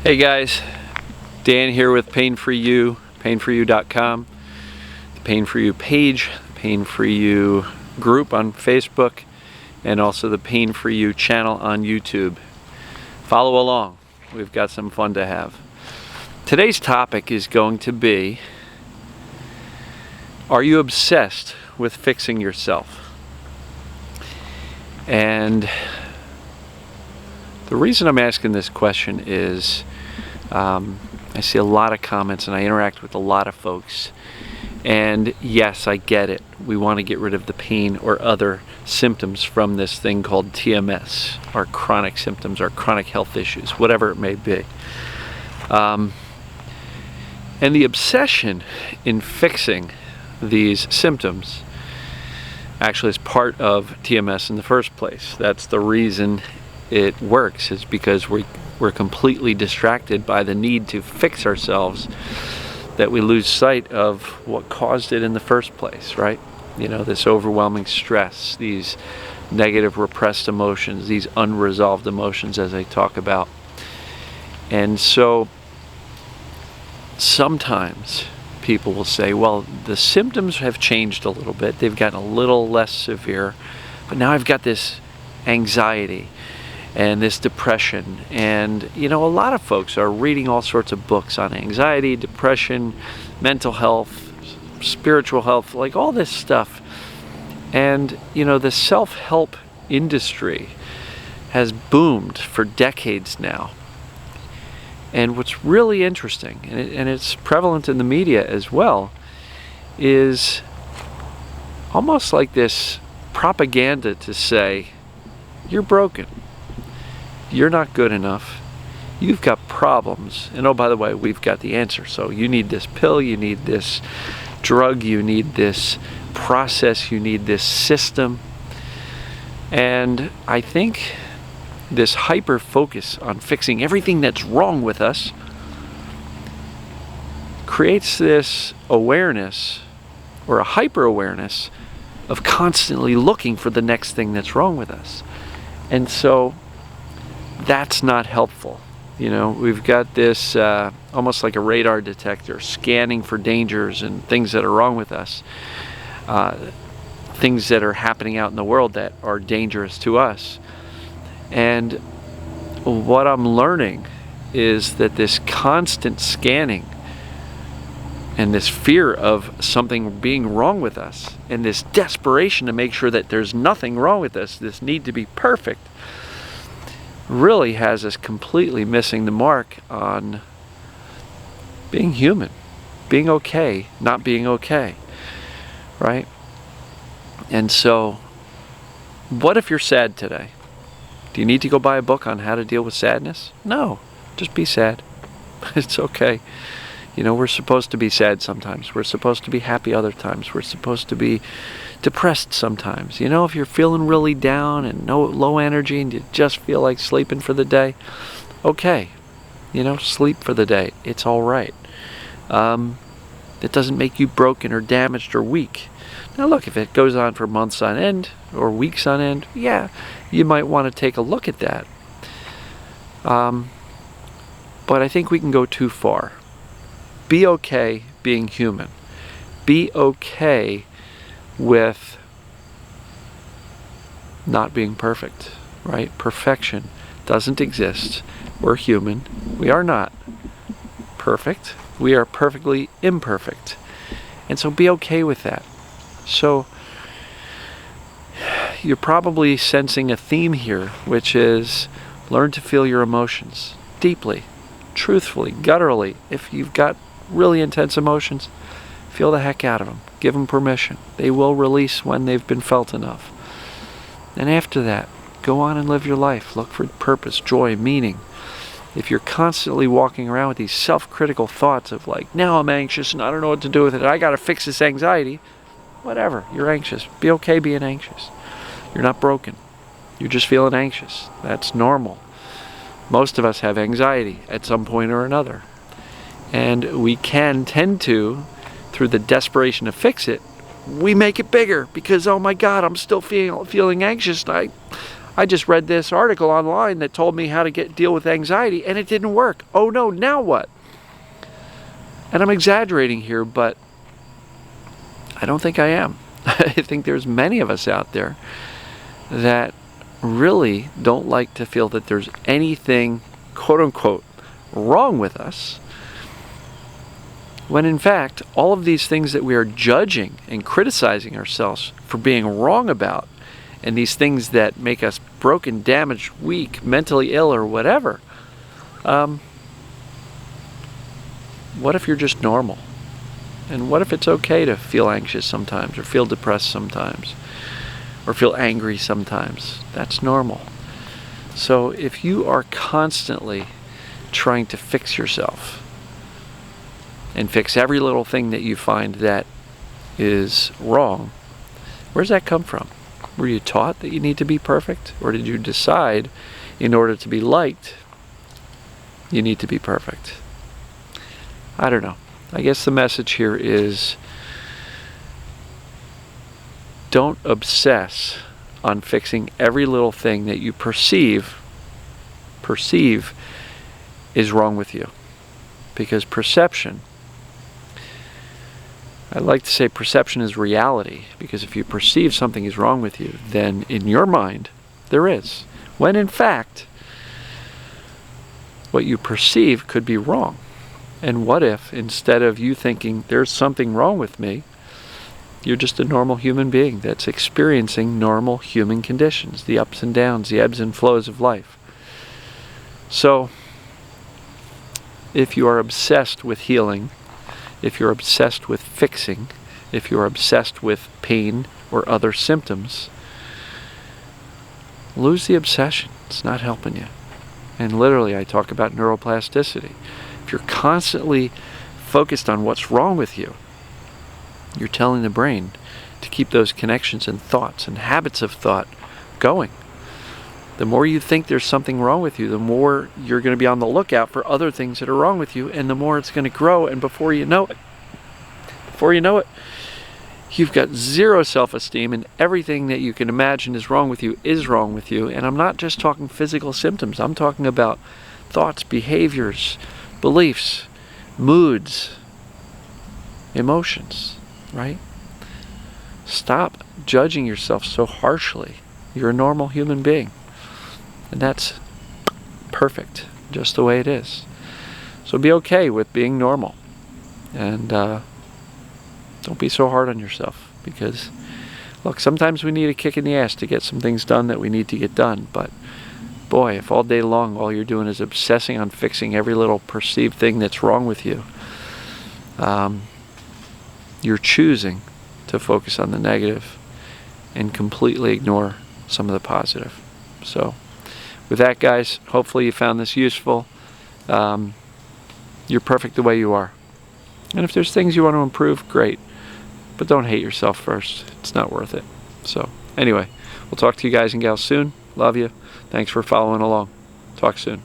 Hey guys, Dan here with Pain For You, painforyou.com, the Pain For You page, the Pain For You group on Facebook, and also the Pain For You channel on YouTube. Follow along, we've got some fun to have. Today's topic is going to be, are you obsessed with fixing yourself? And the reason I'm asking this question is I see a lot of comments and I interact with a lot of folks, and yes, I get it. We want to get rid of the pain or other symptoms from this thing called TMS, our chronic symptoms, our chronic health issues, whatever it may be. And the obsession in fixing these symptoms actually is part of TMS in the first place. That's the reason it works, is because we're completely distracted by the need to fix ourselves that we lose sight of what caused it in the first place, right? You know, this overwhelming stress, these negative repressed emotions, these unresolved emotions as I talk about. And so sometimes people will say, well, the symptoms have changed a little bit, they've gotten a little less severe, but now I've got this anxiety and this depression. And you know, a lot of folks are reading all sorts of books on anxiety, depression, mental health, spiritual health, like all this stuff. And you know, the self-help industry has boomed for decades now. And what's really interesting, and it's prevalent in the media as well, is almost like this propaganda to say, you're broken. You're not good enough, you've got problems, and oh, by the way, we've got the answer. So you need this pill, you need this drug, you need this process, you need this system. And I think this hyper focus on fixing everything that's wrong with us creates this awareness, or a hyper awareness, of constantly looking for the next thing that's wrong with us. And so that's not helpful. You know, we've got this almost like a radar detector scanning for dangers and things that are wrong with us, things that are happening out in the world that are dangerous to us. And what I'm learning is that this constant scanning and this fear of something being wrong with us and this desperation to make sure that there's nothing wrong with us, this need to be perfect, really has us completely missing the mark on being human, being okay, not being okay, right? And so, what if you're sad today? Do you need to go buy a book on how to deal with sadness? No, just be sad. It's okay. You know, we're supposed to be sad sometimes. We're supposed to be happy other times. We're supposed to be depressed sometimes. You know, if you're feeling really down and low energy and you just feel like sleeping for the day, okay. You know, sleep for the day. It's all right. It doesn't make you broken or damaged or weak. Now look, if it goes on for months on end or weeks on end, yeah, you might want to take a look at that. But I think we can go too far. Be okay being human. Be okay with not being perfect, right? Perfection doesn't exist. We're human. We are not perfect. We are perfectly imperfect. And so be okay with that. So you're probably sensing a theme here, which is learn to feel your emotions deeply, truthfully, gutturally. If you've got really intense emotions, feel the heck out of them. Give them permission. They will release when they've been felt enough. And after that, go on and live your life. Look for purpose, joy, meaning. If you're constantly walking around with these self-critical thoughts of like, now I'm anxious and I don't know what to do with it, I gotta fix this anxiety, whatever, you're anxious. Be okay being anxious. You're not broken. You're just feeling anxious. That's normal. Most of us have anxiety at some point or another. And we can tend to, through the desperation to fix it, we make it bigger because, oh my God, I'm still feeling anxious. I just read this article online that told me how to deal with anxiety, and it didn't work. Oh no, now what? And I'm exaggerating here, but I don't think I am. I think there's many of us out there that really don't like to feel that there's anything, quote unquote, wrong with us, when in fact all of these things that we are judging and criticizing ourselves for being wrong about, and these things that make us broken, damaged, weak, mentally ill, or whatever, what if you're just normal? And what if it's okay to feel anxious sometimes, or feel depressed sometimes, or feel angry sometimes? That's normal. So if you are constantly trying to fix yourself and fix every little thing that you find that is wrong, where does that come from? Were you taught that you need to be perfect? Or did you decide in order to be liked, you need to be perfect? I don't know. I guess the message here is, don't obsess on fixing every little thing that you perceive is wrong with you. Because perception, I like to say perception is reality, because if you perceive something is wrong with you, then in your mind there is. When in fact, what you perceive could be wrong. And what if, instead of you thinking there's something wrong with me, you're just a normal human being that's experiencing normal human conditions, the ups and downs, the ebbs and flows of life. So, if you are obsessed with healing, if you're obsessed with fixing, if you're obsessed with pain or other symptoms, lose the obsession. It's not helping you. And literally, I talk about neuroplasticity. If you're constantly focused on what's wrong with you, you're telling the brain to keep those connections and thoughts and habits of thought going. The more you think there's something wrong with you, the more you're going to be on the lookout for other things that are wrong with you, and the more it's going to grow, and before you know it, you've got zero self-esteem, and everything that you can imagine is wrong with you is wrong with you. And I'm not just talking physical symptoms. I'm talking about thoughts, behaviors, beliefs, moods, emotions, right? Stop judging yourself so harshly. You're a normal human being. And that's perfect, just the way it is. So be okay with being normal. And don't be so hard on yourself. Because, look, sometimes we need a kick in the ass to get some things done that we need to get done. But, boy, if all day long all you're doing is obsessing on fixing every little perceived thing that's wrong with you, you're choosing to focus on the negative and completely ignore some of the positive. So, with that, guys, hopefully you found this useful. You're perfect the way you are. And if there's things you want to improve, great. But don't hate yourself first. It's not worth it. So, anyway, we'll talk to you guys and gals soon. Love you. Thanks for following along. Talk soon.